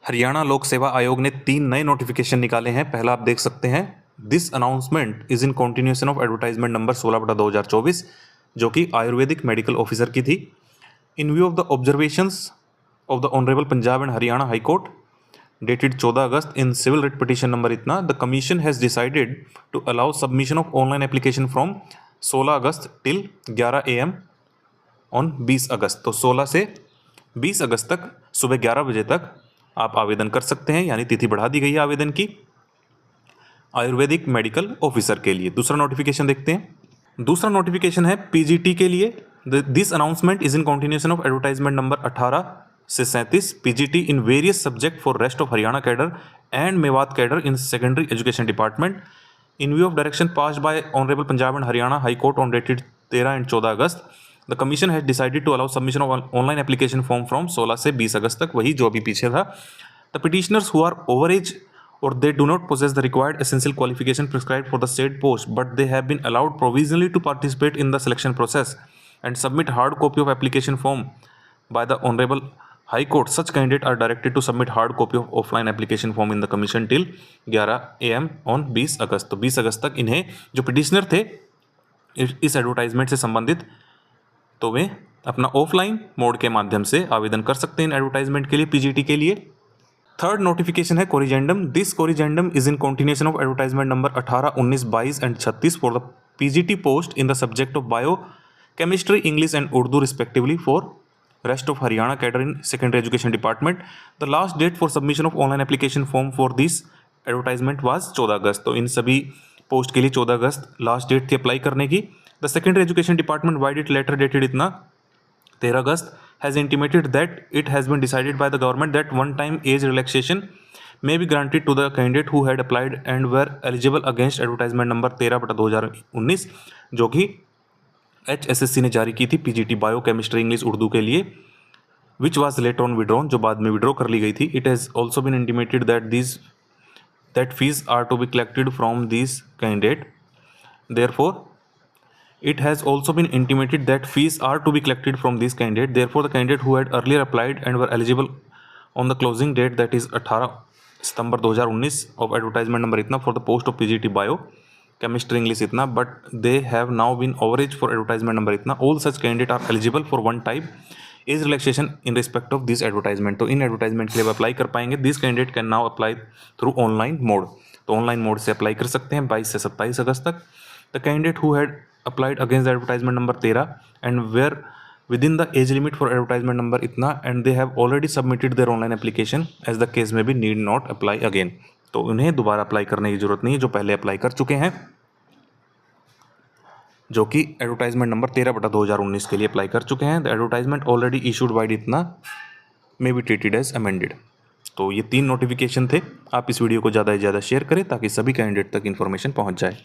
हरियाणा लोक सेवा आयोग ने 3 नए नोटिफिकेशन निकाले हैं। पहला आप देख सकते हैं, this announcement is in continuation of advertisement number 16/2024 जो कि आयुर्वेदिक मेडिकल ऑफिसर की थी। In view of the observations of the honourable Punjab and Haryana high court dated 14 August in civil writ petition number इतना, the commission has decided to allow submission of online application from 16 August till 11 AM on 20 August. तो 16 से 20 अगस्त तक सुबह 11 बजे तक आप आवेदन कर सकते हैं, यानी तिथि बढ़ा दी गई है आवेदन की आयुर्वेदिक मेडिकल ऑफिसर के लिए। दूसरा नोटिफिकेशन देखते हैं। दूसरा नोटिफिकेशन है पीजीटी के लिए। This announcement is in continuation of advertisement number 18 से 37 PGT in various subject for rest of Haryana cadre and Mewat cadre in secondary education department in view of direction passed by honourable Punjab and Haryana high court on dated 13 and 14 August. The commission has decided to allow submission of online application form from 16 से 20 अगस्त तक, वही जो अभी पीछे था। The petitioners who are over age or they do not possess the required essential qualification prescribed for the said post, but they have been allowed provisionally to participate in the selection process and submit hard copy of application form by the Honorable High Court. Such candidates are directed to submit hard copy of offline application form in the commission till 11 AM on 20 August. तो 20 अगस्त तक इन्हें जो petitioner थे इस advertisement से संबंधित, तो वे अपना ऑफलाइन मोड के माध्यम से आवेदन कर सकते हैं इन एडवर्टाइजमेंट के लिए, पीजीटी के लिए। थर्ड नोटिफिकेशन है corrigendum. This corrigendum is in continuation of advertisement number 18, 19, 22 and 36 for the PGT post in the subject of bio chemistry, English and Urdu respectively for rest of Haryana cadre in secondary education department. The last date for submission of online application form for this advertisement was 14 August. तो इन सभी post के लिए 14 अगस्त last date थी apply करने की। The secondary education department vide letter dated इतना 13 अगस्त has intimated that it has been decided by the government that one-time age relaxation may be granted to the candidate who had applied and were eligible against advertisement number 13/2019 जो कि HSSC ने जारी की थी PGT bio chemistry English Urdu के लिए, which was later on withdrawn, जो बाद में विड्रॉ कर ली गई थी। It has also been intimated that fees are to be collected from these candidate. Therefore, it has also been intimated that fees are to be collected from these candidate. Therefore, the candidate who had earlier applied and were eligible on the closing date, that is 18 September 2019 of advertisement number itna for the post of PGT bio chemistry English itna, but they have now been overage for advertisement number itna. All such candidate are eligible for one type age relaxation in respect of this advertisement. तो इन advertisement के लिए apply कर पाएंगे। This candidate can now apply through online mode. तो online mode से apply कर सकते हैं 22 से 27 अगस्त तक। The candidate who had applied against the advertisement number 13 and were within the age limit for advertisement number itna and they have already submitted their online application as the case may be need not apply again. तो उन्हें दोबारा apply करने की जरूरत नहीं है जो पहले अप्लाई कर चुके हैं, जो कि एडवर्टाइजमेंट नंबर 13/2019 के लिए अप्लाई कर चुके हैं। The advertisement already issued by इतना may be treated as amended. तो ये 3 नोटिफिकेशन थे। आप इस वीडियो को ज़्यादा से ज़्यादा शेयर करें ताकि सभी कैंडिडेट तक इन्फॉर्मेशन पहुंच जाए।